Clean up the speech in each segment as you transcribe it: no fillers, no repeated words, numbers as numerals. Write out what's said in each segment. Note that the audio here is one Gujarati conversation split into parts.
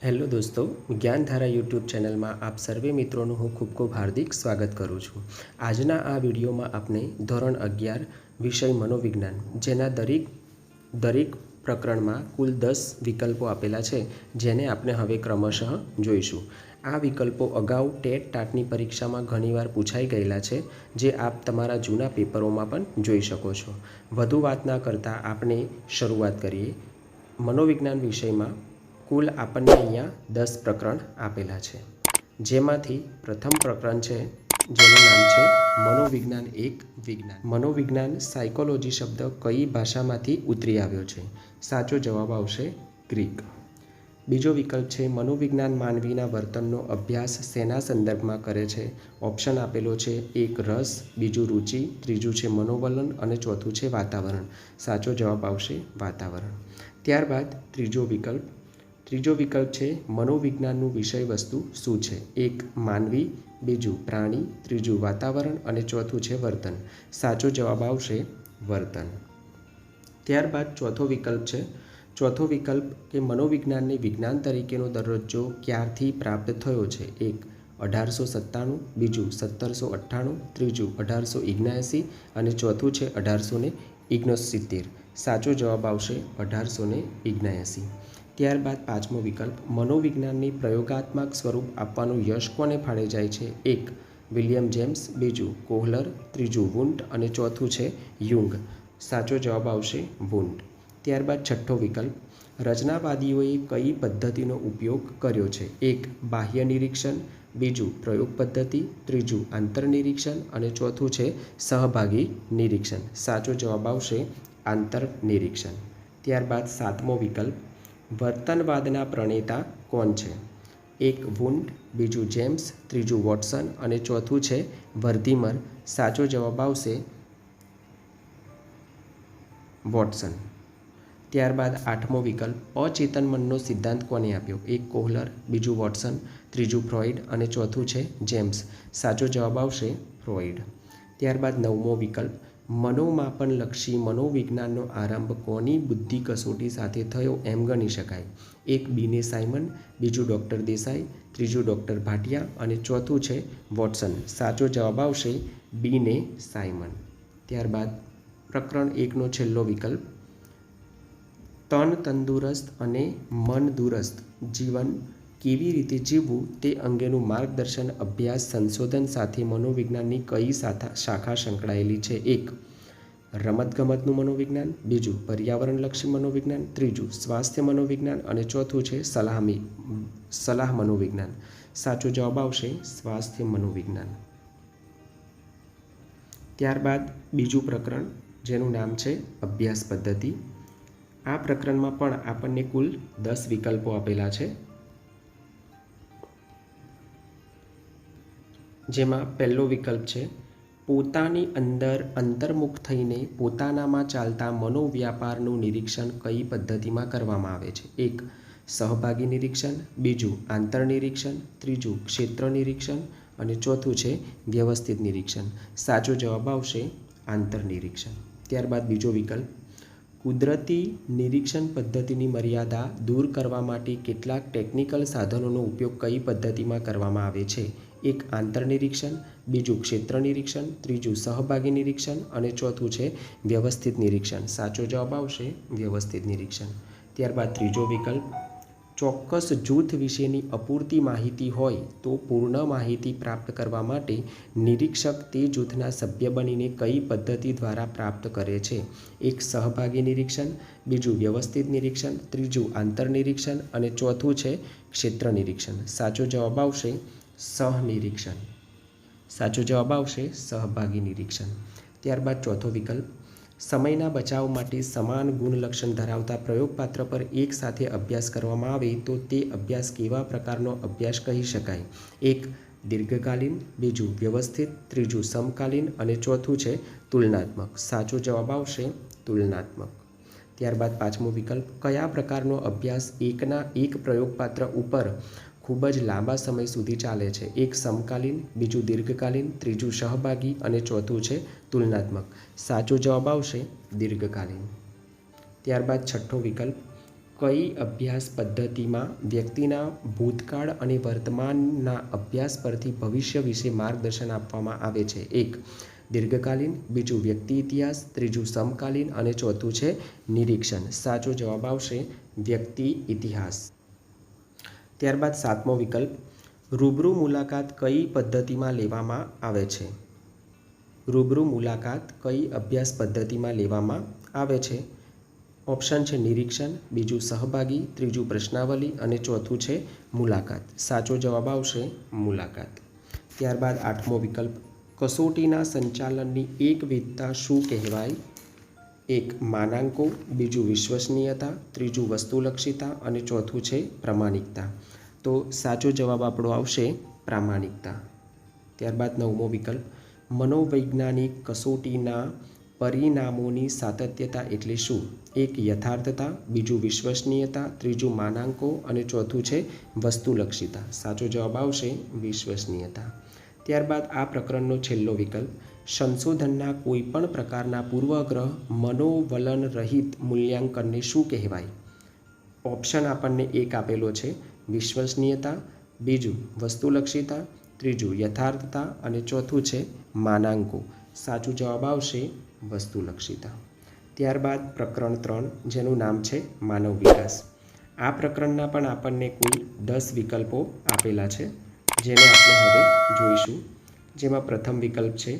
હેલો દોસ્તો, જ્ઞાનધારા યુટ્યુબ ચેનલમાં આપ સર્વે મિત્રોનું હું ખૂબ ખૂબ હાર્દિક સ્વાગત કરું છું। આજના આ વિડીયોમાં આપણે ધોરણ 11 વિષય મનોવિજ્ઞાન જેના દરેક પ્રકરણમાં કુલ 10 વિકલ્પો આપેલા છે, જેને આપણે હવે ક્રમશઃ જોઈશું। આ વિકલ્પો અગાઉ ટેટ ટાટની પરીક્ષામાં ઘણીવાર પૂછાઈ ગયેલા છે, જે આપ તમારા જૂના પેપરોમાં પણ જોઈ શકો છો। વધુ વાત ના કરતાં આપણે શરૂઆત કરીએ। મનોવિજ્ઞાન વિષયમાં કુલ આપણને અહીંયા 10 પ્રકરણ આપેલા છે, જેમાંથી પ્રથમ પ્રકરણ છે જેનું નામ છે મનોવિજ્ઞાન એક વિજ્ઞાન। મનોવિજ્ઞાન સાયકોલોજી શબ્દ કઈ ભાષામાંથી ઉતરી આવ્યો છે? સાચો જવાબ આવશે ગ્રીક। બીજો વિકલ્પ છે મનોવિજ્ઞાન માનવીના વર્તનનો અભ્યાસ શેના સંદર્ભમાં કરે છે? ઓપ્શન આપેલો છે એક રસ, બીજું રુચિ, ત્રીજું છે મનોવલણ અને ચોથું છે વાતાવરણ। સાચો જવાબ આવશે વાતાવરણ। ત્યારબાદ ત્રીજો વિકલ્પ છે મનોવિજ્ઞાનનું વિષય વસ્તુ શું છે? એક માનવી, બીજું પ્રાણી, ત્રીજું વાતાવરણ અને ચોથું છે વર્તન। સાચો જવાબ આવશે વર્તન। ત્યારબાદ ચોથો વિકલ્પ કે મનોવિજ્ઞાનને વિજ્ઞાન તરીકેનો દરજ્જો ક્યારથી પ્રાપ્ત થયો છે? એક 1897, બીજું 1798, ત્રીજું 1879 અને ચોથું છે 1869। સાચો જવાબ આવશે 1879। ત્યારબાદ પાંચમો વિકલ્પ મનોવિજ્ઞાનની પ્રયોગાત્મક સ્વરૂપ આપવાનું યશ કોને ફાળે જાય છે? એક વિલિયમ જેમ્સ, બીજું કોહલર, ત્રીજું વુન્ટ અને ચોથું છે યુંગ। સાચો જવાબ આવશે વુન્ટ। ત્યારબાદ છઠ્ઠો વિકલ્પ રચનાવાદીઓએ કઈ પદ્ધતિનો ઉપયોગ કર્યો છે? એક બાહ્ય નિરીક્ષણ, બીજું પ્રયોગ પદ્ધતિ, ત્રીજું આંતરનિરીક્ષણ અને ચોથું છે સહભાગી નિરીક્ષણ। સાચો જવાબ આવશે આંતરનિરીક્ષણ। ત્યારબાદ સાતમો વિકલ્પ વર્તનવાદના પ્રણેતા કોણ છે? એક વુન્ટ, બીજું જેમ્સ, ત્રીજું વોટસન અને ચોથું છે વર્ધીમર। સાચો જવાબ આવશે વોટસન। ત્યારબાદ આઠમો વિકલ્પ અચેતન મનનો સિદ્ધાંત કોને આપ્યો? એક કોહલર, બીજું વોટસન, ત્રીજું ફ્રોઇડ અને ચોથું છે જેમ્સ। સાચો જવાબ આવશે ફ્રોઇડ। ત્યારબાદ નવમો વિકલ્પ મનોમાપનલક્ષી મનોવિજ્ઞાનનો આરંભ કોની બુદ્ધિ કસોટી સાથે થયો એમ ગણી શકાય? એક બીને સાયમન, બીજું ડૉક્ટર દેસાઈ, ત્રીજું ડૉક્ટર ભાટિયા અને ચોથું છે વોટસન। સાચો જવાબ આવશે બીને સાયમન। ત્યારબાદ પ્રકરણ 1નો છેલ્લો વિકલ્પ તન તંદુરસ્ત અને મન દુરસ્ત જીવન કેવી રીતે જીવવું તે અંગેનું માર્ગદર્શન અભ્યાસ સંશોધન સાથે મનોવિજ્ઞાનની કઈ શાખા સંકળાયેલી છે? એક રમતગમતનું મનોવિજ્ઞાન, બીજું પર્યાવરણલક્ષી મનોવિજ્ઞાન, ત્રીજું સ્વાસ્થ્ય મનોવિજ્ઞાન અને ચોથું છે સલાહ મનોવિજ્ઞાન। સાચો જવાબ આવશે સ્વાસ્થ્ય મનોવિજ્ઞાન। ત્યારબાદ બીજું પ્રકરણ જેનું નામ છે અભ્યાસ પદ્ધતિ। આ પ્રકરણમાં પણ આપણને કુલ 10 વિકલ્પો આપેલા છે, જેમાં પહેલો વિકલ્પ છે પોતાની અંદર અંતર્મુખ થઈને પોતાનામાં ચાલતા મનોવ્યાપારનું નિરીક્ષણ કઈ પદ્ધતિમાં કરવામાં આવે છે? એક સહભાગી નિરીક્ષણ, બીજું આંતરનિરીક્ષણ, ત્રીજું ક્ષેત્ર નિરીક્ષણ અને ચોથું છે વ્યવસ્થિત નિરીક્ષણ। સાચો જવાબ આવશે આંતરનિરીક્ષણ। ત્યારબાદ બીજો વિકલ્પ કુદરતી નિરીક્ષણ પદ્ધતિની મર્યાદા દૂર કરવા માટે કેટલાક ટેકનિકલ સાધનોનો ઉપયોગ કઈ પદ્ધતિમાં કરવામાં આવે છે? એક આંતરનિરીક્ષણ, બીજું ક્ષેત્ર નિરીક્ષણ, ત્રીજું સહભાગી નિરીક્ષણ અને ચોથું છે વ્યવસ્થિત નિરીક્ષણ। સાચો જવાબ આવશે વ્યવસ્થિત નિરીક્ષણ। ત્યારબાદ ત્રીજો વિકલ્પ ચોક્કસ જૂથ વિશેની અપૂરતી માહિતી હોય તો પૂર્ણ માહિતી પ્રાપ્ત કરવા માટે નિરીક્ષક તે જૂથના સભ્ય બનીને કઈ પદ્ધતિ દ્વારા પ્રાપ્ત કરે છે? એક સહભાગી નિરીક્ષણ, બીજું વ્યવસ્થિત નિરીક્ષણ, ત્રીજું આંતરનિરીક્ષણ અને ચોથું છે ક્ષેત્ર નિરીક્ષણ। સાચો જવાબ આવશે સહનિરીક્ષણ। સાચો જવાબ આવશે સહભાગી નિરીક્ષણ। ત્યારબાદ ચોથો વિકલ્પ સમયના બચાવ માટે સમાન ગુણલક્ષણ ધરાવતા પ્રયોગપાત્ર પર એક સાથે અભ્યાસ કરવામાં આવે તો તે અભ્યાસ કેવા પ્રકારનો અભ્યાસ કહી શકાય? એક દીર્ઘકાલીન, બીજું વ્યવસ્થિત, ત્રીજું સમકાલીન અને ચોથું છે તુલનાત્મક। સાચો જવાબ આવશે તુલનાત્મક। ત્યારબાદ પાંચમો વિકલ્પ કયા પ્રકારનો અભ્યાસ એકના એક પ્રયોગપાત્ર ઉપર ખૂબ જ લાંબા સમય સુધી ચાલે છે? એક સમકાલીન, બીજું દીર્ઘકાલીન, ત્રીજું સહભાગી અને ચોથું છે તુલનાત્મક। સાચો જવાબ આવશે દીર્ઘકાલીન। ત્યારબાદ છઠ્ઠો વિકલ્પ કઈ અભ્યાસ પદ્ધતિમાં વ્યક્તિના ભૂતકાળ અને વર્તમાનના અભ્યાસ પરથી ભવિષ્ય વિશે માર્ગદર્શન આપવામાં આવે છે? એક, દીર્ઘકાલીન, બીજું વ્યક્તિ ઇતિહાસ, ત્રીજું સમકાલીન અને ચોથું છે નિરીક્ષણ. સાચો જવાબ આવશે વ્યક્તિ ઇતિહાસ. ત્યારબાદ 7મો વિકલ્પ, રૂબરૂ મુલાકાત કઈ પદ્ધતિમાં લેવામાં આવે છે? રૂબરૂ મુલાકાત કઈ અભ્યાસ પદ્ધતિમાં લેવામાં આવે છે? ઓપ્શન છે નિરીક્ષણ, બીજું સહભાગી, ત્રીજું પ્રશ્નાવલી અને ચોથું છે મુલાકાત. સાચો જવાબ આવશે મુલાકાત. ત્યારબાદ 8મો વિકલ્પ, કસોટીના સંચાલનની એક વિધતા શું કહેવાય? એક, માનાંકો, બીજું વિશ્વસનીયતા, ત્રીજું વસ્તુલક્ષીતા અને ચોથું છે પ્રામાણિકતા. તો સાચો જવાબ આપણો આવશે પ્રામાણિકતા. ત્યારબાદ 9મો વિકલ્પ, મનોવૈજ્ઞાનિક કસોટીના પરિણામોની સાતત્યતા એટલે શું? એક, યથાર્થતા, બીજું વિશ્વસનીયતા, ત્રીજું માનાંકો અને ચોથું છે વસ્તુલક્ષીતા. સાચો જવાબ આવશે વિશ્વસનીયતા. ત્યારબાદ આ પ્રકરણનો છેલ્લો વિકલ્પ, સંશોધનના કોઈપણ પ્રકારના પૂર્વગ્રહ મનોવલન રહિત મૂલ્યાંકનને શું કહેવાય? ઓપ્શન આપણને એક આપેલો છે વિશ્વસનીયતા, બીજું વસ્તુલક્ષીતા, ત્રીજું યથાર્થતા અને ચોથું છે માનાંકો. સાચું જવાબ આવશે વસ્તુલક્ષીતા. ત્યારબાદ પ્રકરણ 3 જેનું નામ છે માનવ વિકાસ. આ પ્રકરણના પણ આપણને કુલ 10 વિકલ્પો આપેલા છે જેને આપણે હવે જોઈશું. જેમાં પ્રથમ વિકલ્પ છે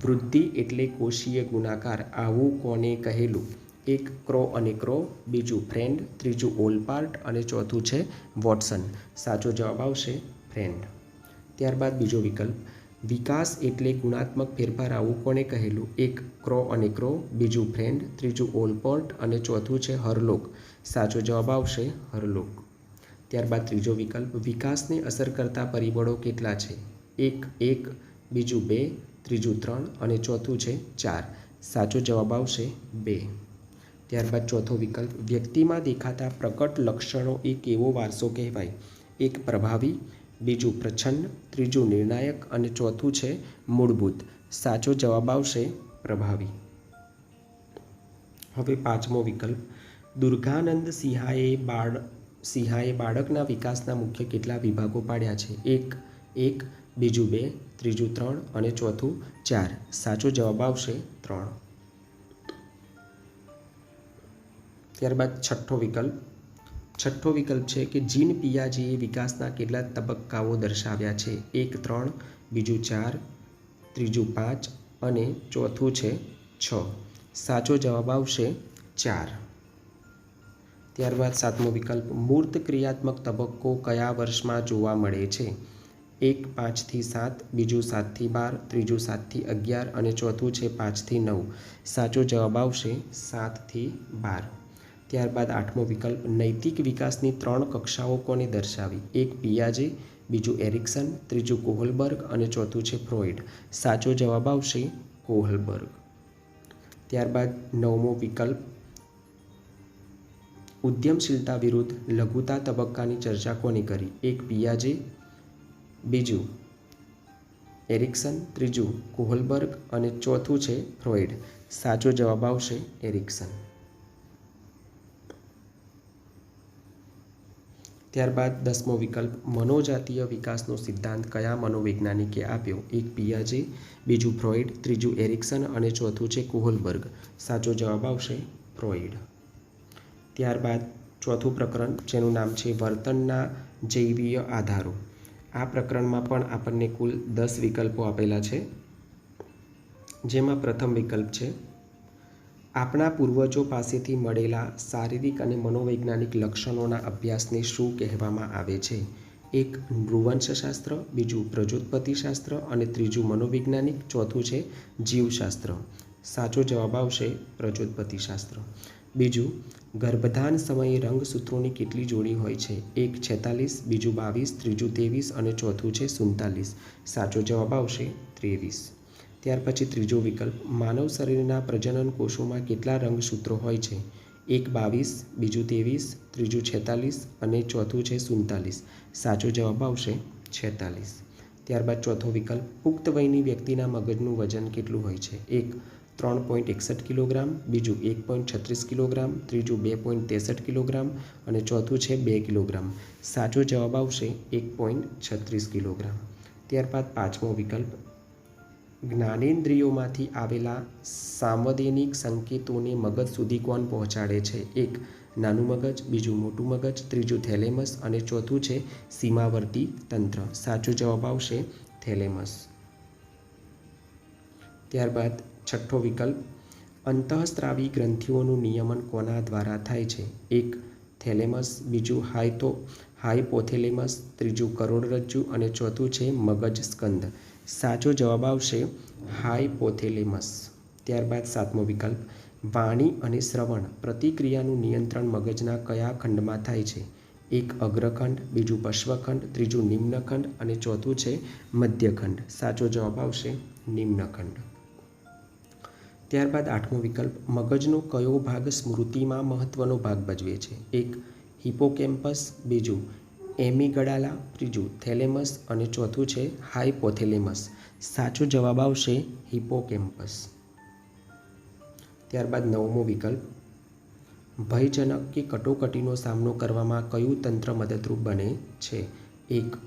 વૃદ્ધિ એટલે કોષીય ગુણાકાર, આવું કોને કહેલું? એક, ક્રો અને ક્રો, બીજું ફ્રેન્ડ, ત્રીજું ઓલપાર્ટ અને ચોથું છે વોટસન. સાચો જવાબ આવશે ફ્રેન્ડ. ત્યારબાદ બીજો વિકલ્પ, વિકાસ એટલે ગુણાત્મક ફેરફાર, આવું કોને કહેલું? એક, ક્રો અને ક્રો, બીજું ફ્રેન્ડ, ત્રીજું ઓલપોર્ટ અને ચોથું છે હરલોક. સાચો જવાબ આવશે હરલોક. ત્યારબાદ ત્રીજો વિકલ્પ, વિકાસને અસર કરતા પરિબળો કેટલા છે? એક, બીજું 2, ત્રીજું 3 અને ચોથું છે 4. સાચો જવાબ આવશે 2. ત્યારબાદ ચોથો વિકલ્પ, વ્યક્તિમાં દેખાતા પ્રકટ લક્ષણો એ કેવો વારસો કહેવાય? એક, પ્રભાવી, બીજું પ્રચ્છન્ન, ત્રીજું નિર્ણાયક અને ચોથું છે મૂળભૂત. સાચો જવાબ આવશે પ્રભાવી. હવે 5મો વિકલ્પ, દુર્ગાનંદ સિંહાએ બાળકના વિકાસના મુખ્ય કેટલા વિભાગો પાડ્યા છે? એક, બીજું 2, ત્રીજું 3 અને ચોથું 4. સાચો જવાબ આવશે 3. ત્યારબાદ છઠ્ઠો વિકલ્પ છે કે જીન પિયાજીએ વિકાસના કેટલા તબક્કાઓ દર્શાવ્યા છે? 1, 3, બીજું 4, ત્રીજું 5 અને ચોથું છે 6. સાચો જવાબ આવશે 4. ત્યારબાદ 7મો વિકલ્પ, મૂર્ત ક્રિયાત્મક તબક્કો કયા વર્ષમાં જોવા મળે છે? 1, 5 થી 7, બીજું 7 થી 12, ત્રીજું 7 થી 11 અને ચોથું છે 5 થી 9. સાચો જવાબ આવશે 7 થી 12. ત્યારબાદ 8મો વિકલ્પ, નૈતિક વિકાસની 3 કક્ષાઓ કોને દર્શાવી? 1, પિયાજે, બીજું એરિક્સન, ત્રીજું કોહલબર્ગ અને ચોથું છે ફ્રોઇડ. સાચો જવાબ આવશે કોહલબર્ગ. ત્યારબાદ 9મો વિકલ્પ, ઉદ્યમશીલતા વિરુદ્ધ લઘુતા તબક્કાની ચર્ચા કોને કરી? 1, પિયાજે, બીજું એરિક્સન, ત્રીજું કોહલબર્ગ અને ચોથું છે ફ્રોઇડ. સાચો જવાબ આવશે એરિક્સન. ત્યારબાદ 10મો વિકલ્પ, મનોજાતીય વિકાસનો સિદ્ધાંત કયા મનોવૈજ્ઞાનિકે આપ્યો? 1, પિયાજે, બીજું ફ્રોઇડ, ત્રીજું એરિક્સન અને ચોથું છે કોહલબર્ગ. સાચો જવાબ આવશે ફ્રોઇડ. ત્યારબાદ ચોથું પ્રકરણ જેનું નામ છે વર્તનના જૈવીય આધારો. આ પ્રકરણમાં પણ આપણને કુલ 10 વિકલ્પો આપેલા છે. જેમાં પ્રથમ વિકલ્પ છે આપણા પૂર્વજો પાસેથી મળેલા શારીરિક અને મનોવૈજ્ઞાનિક લક્ષણોના અભ્યાસને શું કહેવામાં આવે છે? 1, નૃવંશશાસ્ત્ર, બીજું પ્રજોત્પત્તિશાસ્ત્ર અને ત્રીજું મનોવૈજ્ઞાનિક, ચોથું છે જીવશાસ્ત્ર. સાચો જવાબ આવશે પ્રજોત્પત્તિશાસ્ત્ર. બીજું, ગર્ભધાન સમયે રંગસૂત્રોની કેટલી જોડી હોય છે? 1, 46, બીજું 22, ત્રીજું 23 અને ચોથું છે 47. સાચો જવાબ આવશે 23. ત્યાર પછી ત્રીજો વિકલ્પ, માનવ શરીરના પ્રજનન કોષોમાં કેટલા રંગસૂત્રો હોય છે? 1, 22, બીજું 23, ત્રીજું 46 અને ચોથું છે 47. સાચો જવાબ આવશે 46. ત્યારબાદ ચોથો વિકલ્પ, પુખ્ત વયની વ્યક્તિના મગજનું વજન કેટલું હોય છે? 1, 3.61 કિલોગ્રામ, બીજું 1.36 કિલોગ્રામ, ત્રીજું 2.63 કિલોગ્રામ અને ચોથું છે 2 કિલોગ્રામ. સાચો જવાબ આવશે 1.36 કિલોગ્રામ. ત્યારબાદ પાંચમો વિકલ્પ, જ્ઞાનેન્દ્રિયોમાંથી આવેલા સાંવેદનિક સંકેતોને મગજ સુધી કોણ પહોંચાડે છે? એક, નાનું મગજ, બીજું મોટું મગજ, ત્રીજું થેલેમસ અને ચોથું છે સીમાવર્તી તંત્ર. સાચો જવાબ આવશે થેલેમસ. ત્યારબાદ છઠ્ઠો વિકલ્પ, અંતઃસ્ત્રાવી ગ્રંથિઓનું નિયમન કોના દ્વારા થાય છે? એક, થેલેમસ, બીજું હાઇપોથેલેમસ, ત્રીજું કરોડરજ્જુ અને ચોથું છે મગજ સ્કંદ. સાચો જવાબ આવશે હાઇપોથેલેમસ. ત્યારબાદ સાતમો વિકલ્પ, વાણી અને શ્રવણ પ્રતિક્રિયાનું નિયંત્રણ મગજના કયા ખંડમાં થાય છે? એક, અગ્રખંડ, બીજું પશ્વખંડ, ત્રીજું નિમ્નખંડ અને ચોથું છે મધ્યખંડ. સાચો જવાબ આવશે નિમ્નખંડ. ત્યારબાદ આઠમો વિકલ્પ, મગજનો કયો ભાગ સ્મૃતિમાં મહત્વનો ભાગ ભજવે છે? એક, હિપોકેમ્પસ, બીજું એમિગડાલા, ત્રીજું થેલેમસ અને ચોથું છે હાઇપોથેલેમસ. સાચો જવાબ આવશે હિપોકેમ્પસ. ત્યારબાદ નવમો વિકલ્પ, ભયજનક કે કટોકટીનો સામનો કરવામાં કયું તંત્ર મદદરૂપ બને છે? એક,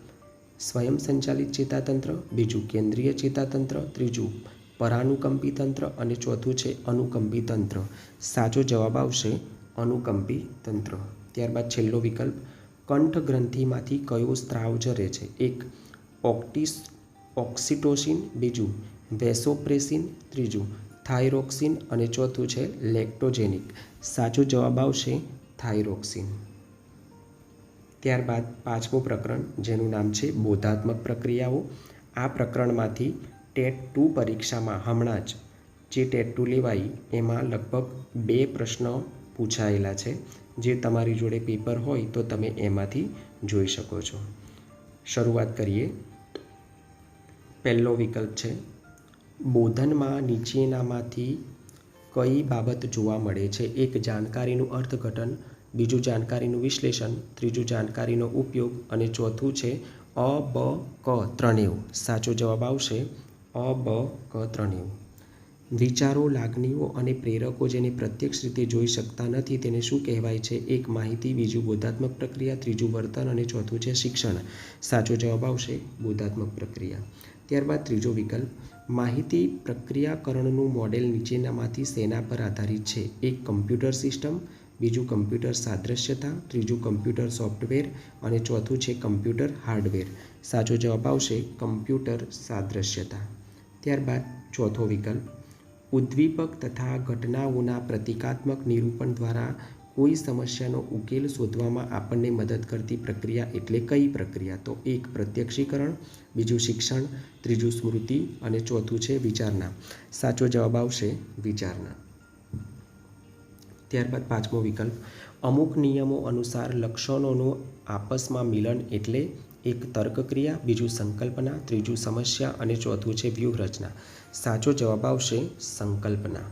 સ્વયં સંચાલિત ચેતાતંત્ર, બીજું કેન્દ્રીય ચેતાતંત્ર, ત્રીજું પરાનુકંપી તંત્ર અને ચોથું છે અનુકંપી તંત્ર. સાચો જવાબ આવશે અનુકંપી તંત્ર. ત્યારબાદ છેલ્લો વિકલ્પ, કંઠ ગ્રંથિમાંથી કયો સ્ત્રાવ ઝરે છે? એક, ઓક્સિટોસિન, બીજું વેસોપ્રેસિન, ત્રીજું થાઇરોક્સિન અને ચોથું છે લેક્ટોજેનિક. સાચો જવાબ આવશે થાઇરોક્સિન. ત્યારબાદ પાંચમું પ્રકરણ, જેનું નામ છે બોધાત્મક પ્રક્રિયાઓ. આ પ્રકરણમાંથી ટેટ 2 પરીક્ષામાં હમણાં જ જે ટેટ 2 લેવાઈ એમાં લગભગ 2 પ્રશ્નો પૂછાયેલા છે. જે તમારી જોડે પેપર હોય તો તમે એમાંથી જોઈ શકો છો. શરૂઆત કરીએ. પહેલો વિકલ્પ છે, બોધનમાં નીચેનામાંથી કઈ બાબત જોવા મળે છે? એક, જાણકારીનું અર્થઘટન, બીજું જાણકારીનું વિશ્લેષણ, ત્રીજું જાણકારીનો ઉપયોગ અને ચોથું છે અ, બ, ક ત્રણેવ. સાચો જવાબ આવશે અ, બ, ક ત્રણેવ. વિચારો, લાગણીઓ અને પ્રેરકો જેને પ્રત્યક્ષ રીતે જોઈ શકતા નથી તેને શું કહેવાય છે? એક, માહિતી, બીજું બોધાત્મક પ્રક્રિયા, ત્રીજું વર્તન અને ચોથું છે શિક્ષણ. સાચો જવાબ આવશે બોધાત્મક પ્રક્રિયા. ત્યારબાદ ત્રીજો વિકલ્પ, માહિતી પ્રક્રિયાકરણનું મોડેલ નીચેનામાંથી શેના પર આધારિત છે? એક, કમ્પ્યુટર સિસ્ટમ, બીજું કમ્પ્યુટર સાદ્રશ્યતા, ત્રીજું કમ્પ્યુટર સોફ્ટવેર અને ચોથું છે કમ્પ્યુટર હાર્ડવેર. સાચો જવાબ આવશે કમ્પ્યુટર સાદ્રશ્યતા. ત્યારબાદ ચોથો વિકલ્પ, ઉદ્દીપક તથા ઘટનાઓના પ્રતીકાત્મક નિરૂપણ દ્વારા કોઈ સમસ્યાનો ઉકેલ શોધવામાં આપણને મદદ કરતી પ્રક્રિયા એટલે કઈ પ્રક્રિયા? તો એક, પ્રત્યક્ષીકરણ, બીજું શિક્ષણ, ત્રીજું સ્મૃતિ અને ચોથું છે વિચારણા. સાચો જવાબ આવશે વિચારણા. ત્યારબાદ પાંચમો વિકલ્પ, અમુક નિયમો અનુસાર લક્ષણોનું આપસમાં મિલન એટલે? એક, તર્કક્રિયા, બીજું સંકલ્પના, ત્રીજું સમસ્યા અને ચોથું છે વ્યૂહરચના. સાચો જવાબ આવશે સંકલ્પના.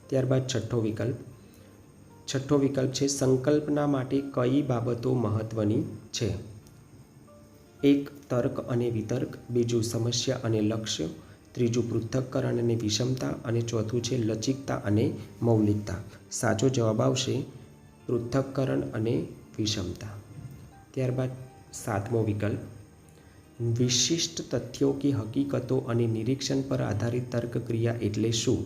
ત્યારબાદ છઠ્ઠો વિકલ્પ છે, સંકલ્પના માટે કઈ બાબતો મહત્વની છે? એક, તર્ક અને વિતર્ક, બીજું સમસ્યા અને લક્ષ્ય, ત્રીજું પૃથ્થકરણ અને વિષમતા અને ચોથું છે લચકતા અને મૌલિકતા. સાચો જવાબ આવશે પૃથ્થકરણ અને વિષમતા. ત્યારબાદ સાતમો વિકલ્પ, વિશિષ્ટ તથ્યો કે હકીકતો અને નિરીક્ષણ પર આધારિત તર્કક્રિયા એટલે શું?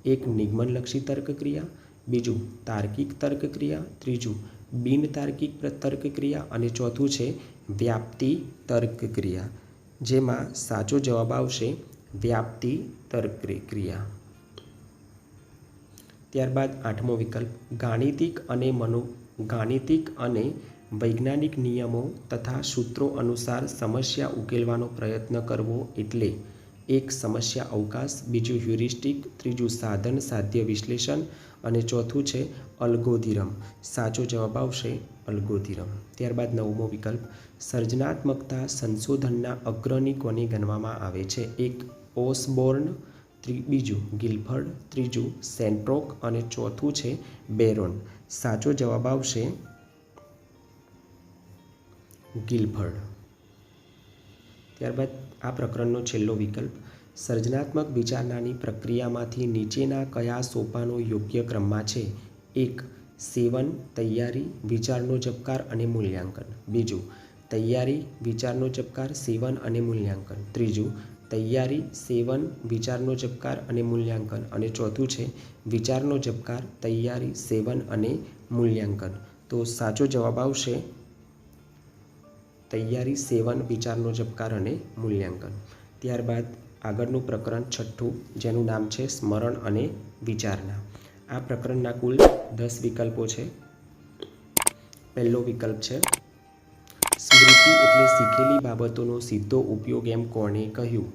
એક, નિગમનલક્ષી તર્કક્રિયા, બીજું તાર્કિક તર્કક્રિયા, ત્રીજું બિનતાર્કિક તર્કક્રિયા અને ચોથું છે વ્યાપ્તિ તર્કક્રિયા. જેમાં સાચો જવાબ આવશે વ્યાપ્તિ તર્કક્રિયા. ત્યારબાદ આઠમો વિકલ્પ, ગાણિતિક અને વૈજ્ઞાનિક નિયમો તથા સૂત્રો અનુસાર સમસ્યા ઉકેલવાનો પ્રયત્ન કરવો એટલે? એક, સમસ્યા અવકાશ, બીજું હ્યુરિસ્ટિક, ત્રીજું સાધન સાધ્ય વિશ્લેષણ અને ચોથું છે અલ્ગોરિધમ. સાચો જવાબ આવશે અલ્ગોરિધમ. ત્યારબાદ નવમો વિકલ્પ, સર્જનાત્મકતા સંશોધનના અગ્રણી કોને ગણવામાં આવે છે? એક, ઓસબોર્ન, બીજું ગિલ્ફર્ડ, ત્રીજું સેન્ટ્રોક અને ચોથું છે બેરોન. સાચો જવાબ આવશે ગિલ્ફર્ડ. ત્યારબાદ આ પ્રકરણનો છેલ્લો વિકલ્પ, સર્જનાત્મક વિચારણાની પ્રક્રિયામાંથી નીચેના કયા સોપાનો યોગ્ય ક્રમમાં છે? 1. સેવન, તૈયારી, વિચારનો ઝબકાર અને મૂલ્યાંકન. 2. તૈયારી, વિચારનો ઝબકાર, સેવન અને મૂલ્યાંકન. 3. તૈયારી, સેવન, વિચારનો ઝબકાર અને મૂલ્યાંકન. અને 4 છે વિચારનો ઝબકાર, તૈયારી, સેવન અને મૂલ્યાંકન. તો સાચો જવાબ આવશે તૈયારી, સેવન, વિચારનો ઝબકાર અને મૂલ્યાંકન. ત્યારબાદ આગળનું પ્રકરણ 6, જેનું નામ છે સ્મરણ અને વિચારણા. આ પ્રકરણના કુલ 10 વિકલ્પો છે. પહેલો વિકલ્પ છે સ્મૃતિ એટલે શીખેલી બાબતોનો સીધો ઉપયોગ એમ કોણે કહ્યું?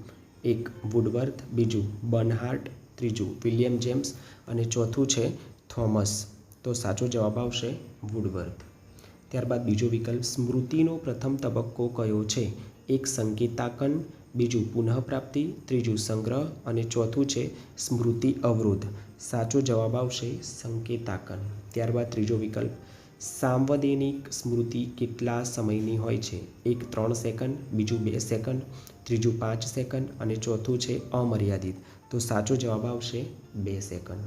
1. વુડવર્થ. 2. બર્નહાર્ટ. 3. વિલિયમ જેમ્સ અને 4 છે થોમસ. તો સાચો જવાબ આવશે વુડવર્થ. ત્યારબાદ બીજો વિકલ્પ સ્મૃતિનો પ્રથમ તબક્કો કયો છે? 1. સંકેતાંકન. 2. પુનઃપ્રાપ્તિ. 3. સંગ્રહ અને 4 છે સ્મૃતિ અવરોધ. સાચો જવાબ આવશે સંકેતાંકન. ત્યારબાદ ત્રીજો વિકલ્પ સાંવેદનિક સ્મૃતિ કેટલા સમયની હોય છે? 1. 3 સેકન્ડ. 2. 2 સેકન્ડ. 3. 5 સેકન્ડ અને 4 છે અમર્યાદિત. તો સાચો જવાબ આવશે 2 સેકન્ડ.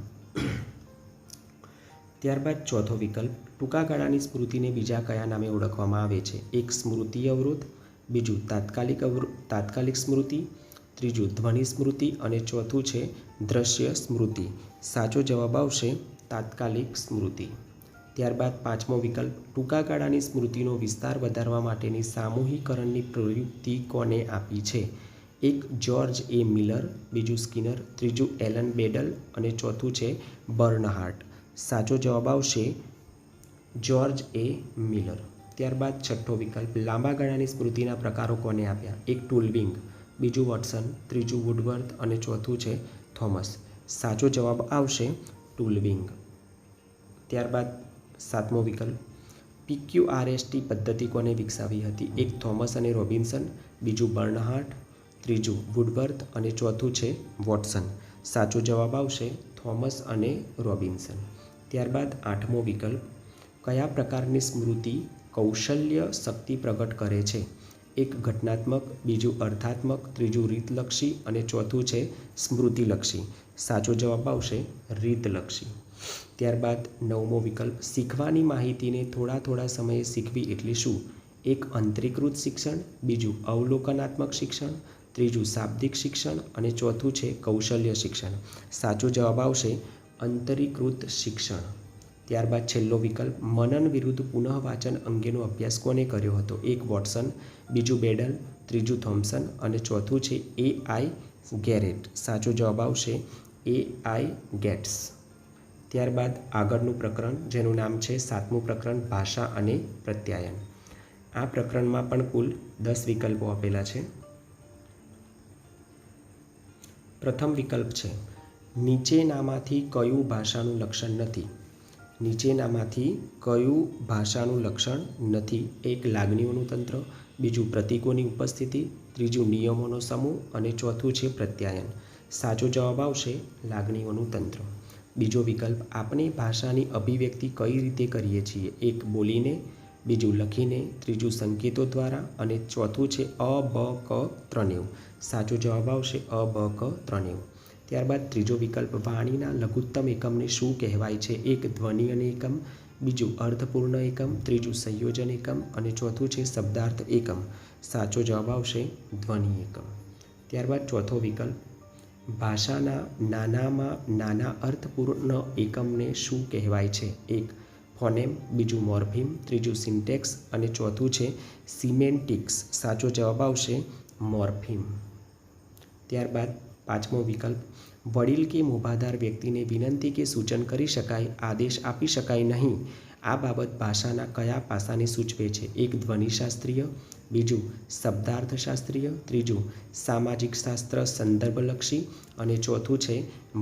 ત્યારબાદ ચોથો વિકલ્પ ટૂંકા ગાળાની સ્મૃતિને બીજા કયા નામે ઓળખવામાં આવે છે? 1. સ્મૃતિ અવરોધ. 2. તાત્કાલિક સ્મૃતિ. 3. ધ્વનિ સ્મૃતિ અને 4 છે દ્રશ્ય સ્મૃતિ. સાચો જવાબ આવશે તાત્કાલિક સ્મૃતિ. ત્યારબાદ પાંચમો વિકલ્પ ટૂંકા ગાળાની સ્મૃતિનો વિસ્તાર વધારવા માટેની સામૂહિકરણની પ્રવૃત્તિ કોને આપી છે? 1. જ્યોર્જ એ મિલર. 2. સ્કિનર. 3. એલન બેડલ અને 4 છે બર્નહાર્ટ. સાચો જવાબ આવશે જ્યોર્જ એ મિલર. ત્યારબાદ છઠ્ઠો વિકલ્પ લાંબા ગાળાની સ્મૃતિના પ્રકારો કોને આપ્યા? 1. ટુલવિંગ. 2. વોટસન. 3. વુડવર્થ અને 4 છે થોમસ. સાચો જવાબ આવશે ટુલવિંગ. ત્યારબાદ સાતમો વિકલ્પ PQRST પદ્ધતિ કોને વિકસાવી હતી? 1. થોમસ અને રોબિન્સન. 2. બર્નહાર્ટ. 3. વુડવર્થ અને 4 છે વોટસન. સાચો જવાબ આવશે થોમસ અને રોબિન્સન. ત્યારબાદ આઠમો વિકલ્પ કયા પ્રકારની સ્મૃતિ કૌશલ્ય શક્તિ પ્રગટ કરે છે? 1. ઘટનાત્મક. 2. અર્થાત્મક. 3. રીતલક્ષી અને 4 છે સ્મૃતિલક્ષી. સાચો જવાબ આવશે રીતલક્ષી. ત્યારબાદ નવમો વિકલ્પ શીખવાની માહિતીને થોડા સમયે શીખવી એટલે શું? 1. અંતરીકૃત શિક્ષણ. 2. અવલોકનાત્મક શિક્ષણ. 3. શાબ્દિક શિક્ષણ અને 4 છે કૌશલ્ય શિક્ષણ. સાચો જવાબ આવશે અંતરીકૃત શિક્ષણ. ત્યારબાદ છેલ્લો વિકલ્પ મનન વિરુદ્ધ પુનઃવાચન અંગેનો અભ્યાસ કોને કર્યો હતો? 1. વોટસન. 2. બેડલ. 3. થોમ્સન અને 4 છે AI ગેરેટ. સાચો જવાબ આવશે AI ગેટ્સ. ત્યારબાદ આગળનું પ્રકરણ જેનું નામ છે સાતમું પ્રકરણ ભાષા અને પ્રત્યાયન. આ પ્રકરણમાં પણ કુલ 10 વિકલ્પો આપેલા છે. પ્રથમ વિકલ્પ છે નીચેનામાંથી કયું ભાષાનું લક્ષણ નથી? નીચેનામાંથી કયું ભાષાનું લક્ષણ નથી? 1. લાગણીઓનું તંત્ર. 2. પ્રતીકોની ઉપસ્થિતિ. 3. નિયમોનો સમૂહ અને 4 છે પ્રત્યાયન. સાચો જવાબ આવશે લાગણીઓનું તંત્ર. બીજો વિકલ્પ આપણે ભાષાની અભિવ્યક્તિ કઈ રીતે કરીએ છીએ? 1. બોલીને. 2. લખીને. 3. સંકેતો દ્વારા અને 4 છે અ બ ક ત્રણેવ. સાચો જવાબ આવશે અ બ ક ત્રણેવ. ત્યારબાદ ત્રીજો વિકલ્પ વાણીના લઘુત્તમ એકમને શું કહેવાય છે? 1. ધ્વનિ અને એકમ. 2. અર્થપૂર્ણ એકમ. 3. સંયોજન એકમ અને 4 છે શબ્દાર્થ એકમ. સાચો જવાબ આવશે ધ્વનિ એકમ. ત્યારબાદ ચોથો વિકલ્પ ભાષાના નાનામાં નાના અર્થપૂર્ણ એકમને શું કહેવાય છે? 1. ફોનેમ. 2. મોર્ફીમ. 3. સિન્ટેક્સ અને 4 છે સિમેન્ટિક્સ. સાચો જવાબ આવશે મોર્ફીમ. ત્યારબાદ પાંચમો વિકલ્પ વડીલ કે મોભાદાર વ્યક્તિને વિનંતી કે સૂચન કરી શકાય, આદેશ આપી શકાય નહીં. આ બાબત ભાષાના કયા પાસાને સૂચવે છે? 1. ધ્વનિશાસ્ત્રીય. 2. શબ્દાર્થશાસ્ત્રીય. 3. સામાજિક શાસ્ત્ર સંદર્ભલક્ષી અને 4 છે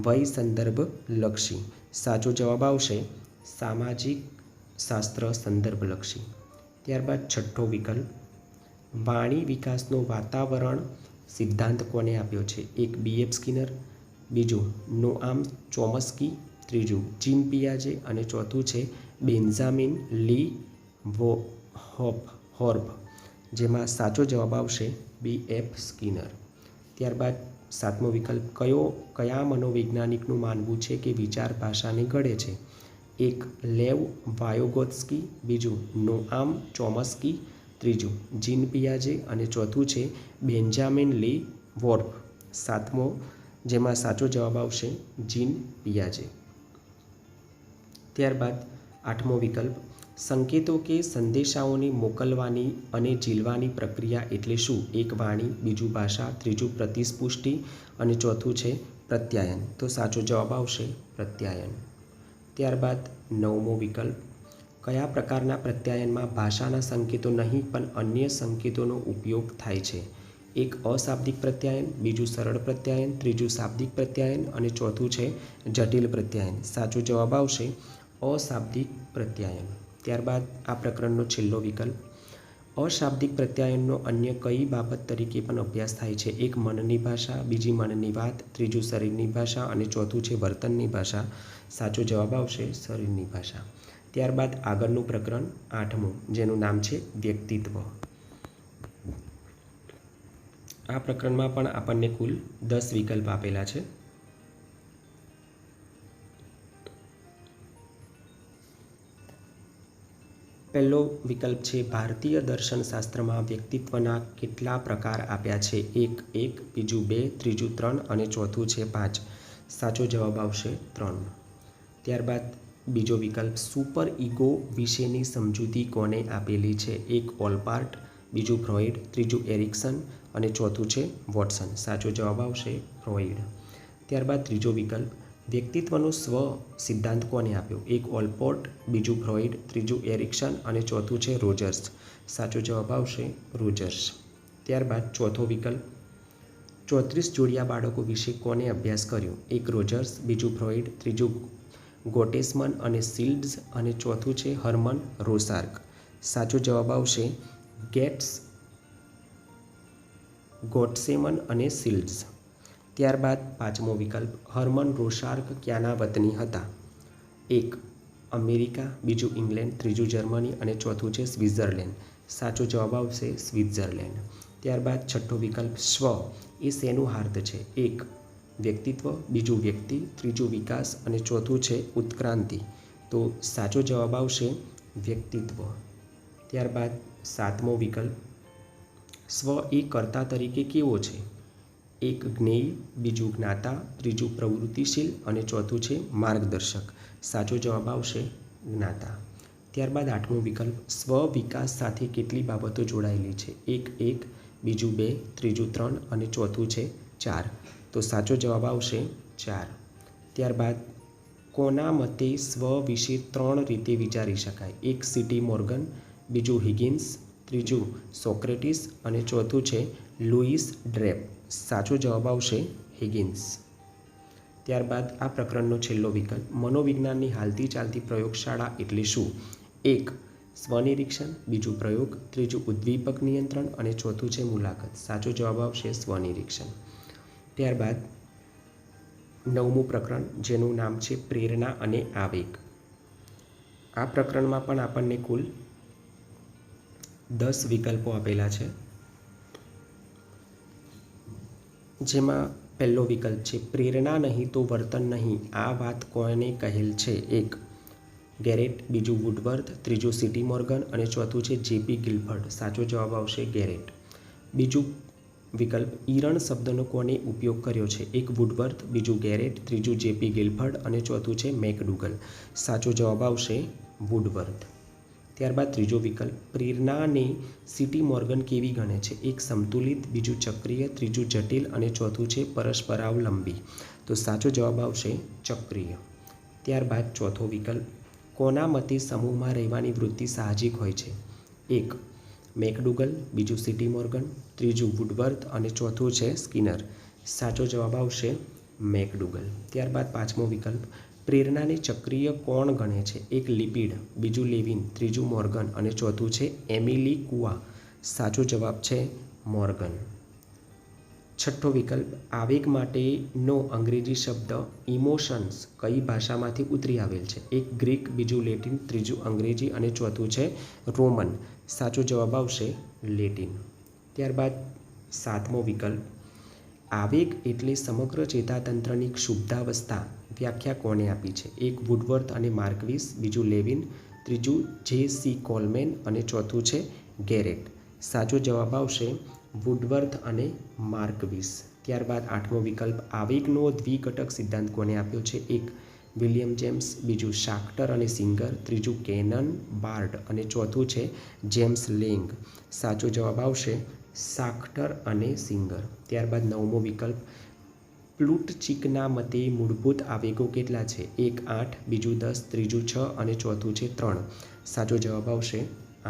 વય સંદર્ભલક્ષી. સાચો જવાબ આવશે સામાજિક શાસ્ત્ર સંદર્ભલક્ષી. ત્યારબાદ છઠ્ઠો વિકલ્પ વાણી વિકાસનો વાતાવરણ સિદ્ધાંત કોને આપ્યો છે? 1. B.F. સ્કિનર. 2. Noam Chomsky. 3. જીન પિયાજે અને 4 છે બેન્જામિન લી હોર્ફ. જેમાં સાચો જવાબ આવશે B.F. સ્કિનર. ત્યારબાદ સાતમો વિકલ્પ કયા મનોવૈજ્ઞાનિકનું માનવું છે કે વિચાર ભાષાને ઘડે છે? એક લેવ વાયોગોત્સ્કી, બીજું નોઆમ ચોમસ્કી, ત્રીજું જીન પિયાજે અને ચોથું છે બેન્જામિન લી વોર્ફ. સાતમો, જેમાં સાચો જવાબ આવશે જીન પિયાજે. ત્યારબાદ આઠમો વિકલ્પ સંકેતો કે સંદેશાઓને મોકલવાની અને ઝીલવાની પ્રક્રિયા એટલે શું? એક વાણી, બીજું ભાષા, ત્રીજું પ્રતિસ્પુષ્ટિ અને ચોથું છે પ્રત્યાયન. તો સાચો જવાબ આવશે પ્રત્યાયન. ત્યારબાદ નવમો વિકલ્પ કયા પ્રકારના પ્રત્યાયનમાં ભાષાના સંકેતો નહીં પણ અન્ય સંકેતોનો ઉપયોગ થાય છે? એક અશાબ્દિક પ્રત્યાયન, બીજું સરળ પ્રત્યાયન, ત્રીજું શાબ્દિક પ્રત્યાયન અને ચોથું છે જટિલ પ્રત્યાયન. સાચો જવાબ આવશે અશાબ્દિક પ્રત્યાયન. ત્યારબાદ આ પ્રકરણનો છેલ્લો વિકલ્પ અશાબ્દિક પ્રત્યાયનનો અન્ય કઈ બાબત તરીકે પણ અભ્યાસ થાય છે? એક મનની ભાષા, બીજી મનની વાત, ત્રીજું શરીરની ભાષા અને ચોથું છે વર્તનની ભાષા. સાચો જવાબ આવશે શરીરની ભાષા. ત્યારબાદ આગળનું પ્રકરણ આઠમું, જેનું નામ છે વ્યક્તિત્વ. આ પ્રકરણમાં પણ આપણને કુલ 10 વિકલ્પ આપેલા છે. પહેલો વિકલ્પ છે ભારતીય દર્શનશાસ્ત્રમાં વ્યક્તિત્વના કેટલા પ્રકાર આપ્યા છે? એક, બીજું 2, ત્રીજું 3 અને ચોથું છે 5. સાચો જવાબ આવશે 3. ત્યારબાદ બીજો વિકલ્પ સુપર ઇગો વિશેની સમજૂતી કોને આપેલી છે? એક ઓલપાર્ટ, બીજું ફ્રોઇડ, ત્રીજું એરિક્સન અને ચોથું છે વોટસન. સાચો જવાબ આવશે ફ્રોઇડ. ત્યારબાદ ત્રીજો વિકલ્પ વ્યક્તિત્વનો સ્વ સિદ્ધાંત કોને આપ્યો? એક ઓલપોર્ટ, બીજું ફ્રોઇડ, ત્રીજું એરિક્સન અને ચોથું છે રોજર્સ. સાચો જવાબ આવશે રોજર્સ. ત્યારબાદ ચોથો વિકલ્પ 34 જોડિયા બાળકો વિશે કોને અભ્યાસ કર્યો? એક રોજર્સ, બીજું ફ્રોઇડ, ત્રીજું ગોટેસમન અને શિલ્ડ્સ અને ચોથું છે હર્મન રોસાર્ક. સાચો જવાબ આવશે ગોટસેમન અને શિલ્ડ્સ. ત્યારબાદ પાંચમો વિકલ્પ હર્મન રોસાર્ક ક્યાંના વતની હતા? એક અમેરિકા, બીજું ઇંગ્લેન્ડ, ત્રીજું જર્મની અને ચોથું છે સ્વિટ્ઝરલેન્ડ. સાચો જવાબ આવશે સ્વિટ્ઝરલેન્ડ. ત્યારબાદ છઠ્ઠો વિકલ્પ સ્વ એ શેનું હાર્દ છે? એક વ્યક્તિત્વ, બીજું વ્યક્તિ, ત્રીજું વિકાસ અને ચોથું છે ઉત્ક્રાંતિ. તો સાચો જવાબ આવશે વ્યક્તિત્વ. ત્યારબાદ સાતમો વિકલ્પ સ્વ એ કર્તા તરીકે કેવો છે? એક જ્ઞેય, બીજું જ્ઞાતા, ત્રીજું પ્રવૃત્તિશીલ અને ચોથું છે માર્ગદર્શક. સાચો જવાબ આવશે જ્ઞાતા. ત્યારબાદ આઠમો વિકલ્પ સ્વ વિકાસ સાથે કેટલી બાબતો જોડાયેલી છે? એક, બીજું 2, ત્રીજું 3 અને ચોથું છે 4. તો સાચો જવાબ આવશે 4. ત્યારબાદ કોના મતે સ્વ વિશે 3 રીતે વિચારી શકાય? એક સીટી મોર્ગન, બીજું હિગિન્સ, ત્રીજું સોક્રેટિસ અને ચોથું છે લુઈસ ડ્રેપ. સાચો જવાબ આવશે હિગિન્સ. ત્યારબાદ આ પ્રકરણનો છેલ્લો વિકલ્પ મનોવિજ્ઞાનની હાલતી ચાલતી પ્રયોગશાળા એટલે શું? એક સ્વનિરીક્ષણ, બીજું પ્રયોગ, ત્રીજું ઉદ્દીપક નિયંત્રણ અને ચોથું છે મુલાકાત. સાચો જવાબ આવશે સ્વનિરીક્ષણ. ત્યારબાદ નવમું પ્રકરણ, જેનું નામ છે પ્રેરણા અને આવેગ. આ પ્રકરણમાં પણ આપણને કુલ 10 વિકલ્પો આપેલા છે, જેમાં પહેલો વિકલ્પ છે પ્રેરણા નહીં તો વર્તન નહીં, આ વાત કોને કહેલ છે? એક ગેરેટ, બીજું વુડવર્થ, ત્રીજું સીટી મોર્ગન અને ચોથું છે જેપી ગિલફર્ડ. સાચો જવાબ આવશે ગેરેટ. બીજું વિકલ્પ ઈરણ શબ્દનો કોને ઉપયોગ કર્યો છે? એક વુડવર્થ, બીજું ગેરેટ, ત્રીજું જેપી ગિલફર્ડ અને ચોથું છે મેકડુગલ. સાચો જવાબ આવશે વુડવર્થ. ત્યારબાદ ત્રીજો વિકલ્પ પ્રેરણાને સીટી મોર્ગન કેવી ગણે છે? એક સંતુલિત, બીજું ચક્રીય, ત્રીજું જટિલ અને ચોથું છે પરસ્પરાવલંબી. તો સાચો જવાબ આવશે ચક્રીય. ત્યારબાદ ચોથો વિકલ્પ કોના મતે સમૂહમાં રહેવાની વૃત્તિ સાહજિક હોય છે? એક મેકડુગલ, બીજું સીટી મોર્ગન, ત્રીજું વુડવર્થ અને ચોથું છે સ્કિનર. સાચો જવાબ આવશે મેકડુગલ. ત્યારબાદ પાંચમો વિકલ્પ પ્રેરણાને ચક્રીય કોણ ગણે છે? એક લિપિડ, બીજું લેવિન, ત્રીજું મોર્ગન અને ચોથું છે એમિલી કુઆ. સાચો જવાબ છે મોર્ગન. છઠ્ઠો વિકલ્પ આવેગ માટેનો અંગ્રેજી શબ્દ ઇમોશન્સ કઈ ભાષામાંથી ઉતરી આવેલ છે? એક ગ્રીક, બીજું લેટિન, ત્રીજું અંગ્રેજી અને ચોથું છે રોમન. સાચો જવાબ આવશે લેટિન. ત્યારબાદ સાતમો વિકલ્પ આવેગ એટલે સમગ્ર ચેતાતંત્રની ક્ષુબ્ધાવસ્થા. વ્યાખ્યા કોણે આપી છે? એક વુડવર્થ અને માર્કવિસ, બીજું લેવિન, ત્રીજું જે.સી. કોલમેન અને ચોથું છે ગેરેટ. સાચો જવાબ આવશે વુડવર્થ અને માર્કવિસ. ત્યારબાદ 8મો વિકલ્પ આવેગનો દ્વિઘટક સિદ્ધાંત કોણે આપ્યો છે? એક વિલિયમ જેમ્સ, બીજું શાક્ટર અને સિંગર, ત્રીજું કેનન બાર્ડ અને ચોથું છે જેમ્સ લેંગ. સાચો જવાબ આવશે શાક્ટર અને સિંગર. ત્યારબાદ 9મો વિકલ્પ પ્લુટચિકના મતે મૂળભૂત આવેગો કેટલા છે? એક 8, બીજું 10, ત્રીજું 6 અને ચોથું છે 3. સાચો જવાબ આવશે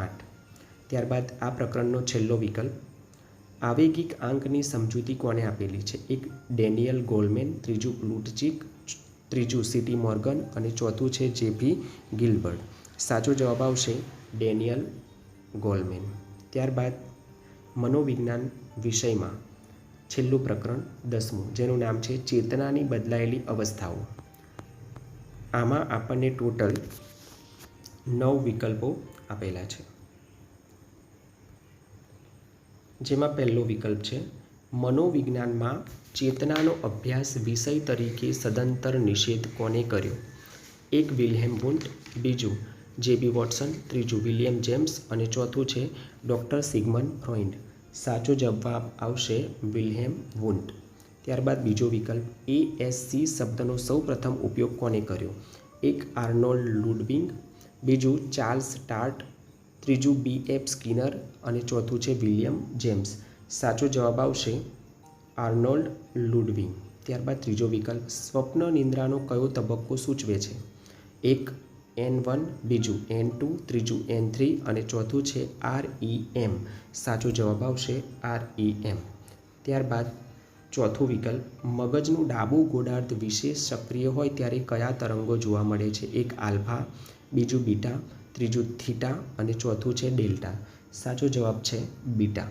8. ત્યારબાદ આ પ્રકરણનો છેલ્લો વિકલ્પ આવેગિક આંકની સમજૂતી કોણે આપેલી છે? એક ડેનિયલ ગોલમેન, ત્રીજું પ્લુટચિક, ત્રીજું સીટી મોર્ગન અને ચોથું છે જે.પી. ગિલબર્ટ. સાચો જવાબ આવશે ડેનિયલ ગોલમેન. ત્યારબાદ મનોવિજ્ઞાન વિષયમાં છેલ્લું પ્રકરણ 10મું, જેનું નામ છે ચેતનાની બદલાયેલી અવસ્થાઓ. આમાં આપણને ટોટલ 9 વિકલ્પો આપેલા છે, જેમાં પહેલો વિકલ્પ છે મનોવિજ્ઞાનમાં ચેતનાનો અભ્યાસ વિષય તરીકે સદંતર નિષેધ કોને કર્યો? એક વિલ્હેમ વુન્ટ, બીજું જે.બી. વોટસન, ત્રીજું વિલિયમ જેમ્સ અને ચોથું છે ડૉક્ટર સિગમન્ડ ફ્રોઇડ. સાચો જવાબ આવશે વિલ્હેમ વુન્ટ. ત્યારબાદ બીજો વિકલ્પ એએસસી શબ્દનો સૌપ્રથમ ઉપયોગ કોને કર્યો? એક આર્નોલ્ડ લુડવિંગ, બીજું ચાર્લ્સ ટાર્ટ, ત્રીજું બી.એફ. સ્કિનર અને ચોથું છે વિલિયમ જેમ્સ. સાચો જવાબ આવશે આર્નોલ્ડ લુડવિંગ. ત્યારબાદ ત્રીજો વિકલ્પ સ્વપ્ન નિંદ્રાનો કયો તબક્કો સૂચવે છે? એક N1, બીજું N2, ત્રીજું N3 અને ચોથું છે REM. સાચો જવાબ આવશે REM. ત્યારબાદ ચોથું વિકલ્પ મગજનું ડાબું ગોળાર્ધ વિશેષ સક્રિય હોય ત્યારે કયા તરંગો જોવા મળે છે? એક આલ્ફા, બીજું બીટા, ત્રીજું થીટા અને ચોથું છે ડેલ્ટા. સાચો જવાબ છે બીટા.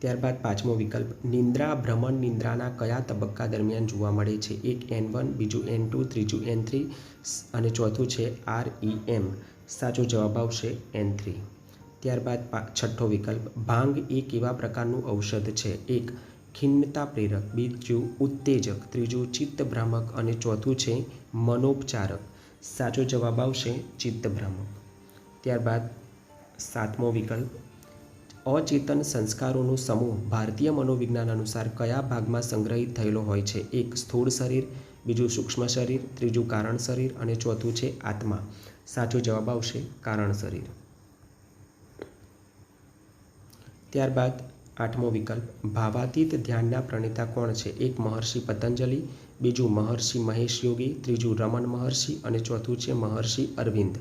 ત્યારબાદ પાંચમો વિકલ્પ નિંદ્રા ભ્રમણ નિંદ્રાના કયા તબક્કા દરમિયાન જોવા મળે છે? એક N1, બીજું N2, ત્રીજું N3 અને ચોથું છે REM. સાચો જવાબ આવશે N3. ત્યારબાદ છઠ્ઠો વિકલ્પ ભાંગ એ કેવા પ્રકારનું ઔષધ છે? એક ખિન્નતા પ્રેરક, બીજું ઉત્તેજક, ત્રીજું ચિત્તભ્રામક અને ચોથું છે મનોપચારક. સાચો જવાબ આવશે ચિત્તભ્રામક. ત્યારબાદ સાતમો વિકલ્પ અચેતન સંસ્કારોનો સમૂહ ભારતીય મનોવિજ્ઞાન અનુસાર કયા ભાગમાં સંગ્રહિત થયેલો હોય છે? એક સ્થૂળ શરીર, બીજું સૂક્ષ્મ શરીર, ત્રીજું કારણ શરીર અને ચોથું છે આત્મા. સાચો જવાબ આવશે કારણ શરીર. ત્યારબાદ આઠમો વિકલ્પ ભાવાતીત ધ્યાનના પ્રણેતા કોણ છે? એક મહર્ષિ પતંજલિ, બીજું મહર્ષિ મહેશ યોગી, ત્રીજું રમણ મહર્ષિ અને ચોથું છે મહર્ષિ અરવિંદ.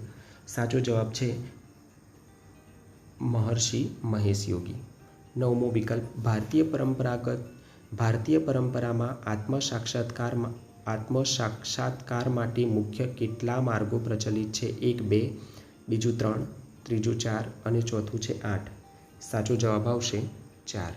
સાચો જવાબ છે મહર્ષિ મહેશ યોગી. નવમો વિકલ્પ ભારતીય પરંપરામાં આત્મસાક્ષાત્કાર માટે મુખ્ય કેટલા માર્ગો પ્રચલિત છે? એક 2, બીજું 3, ત્રીજું 4 અને ચોથું છે 8. સાચો જવાબ આવશે 4.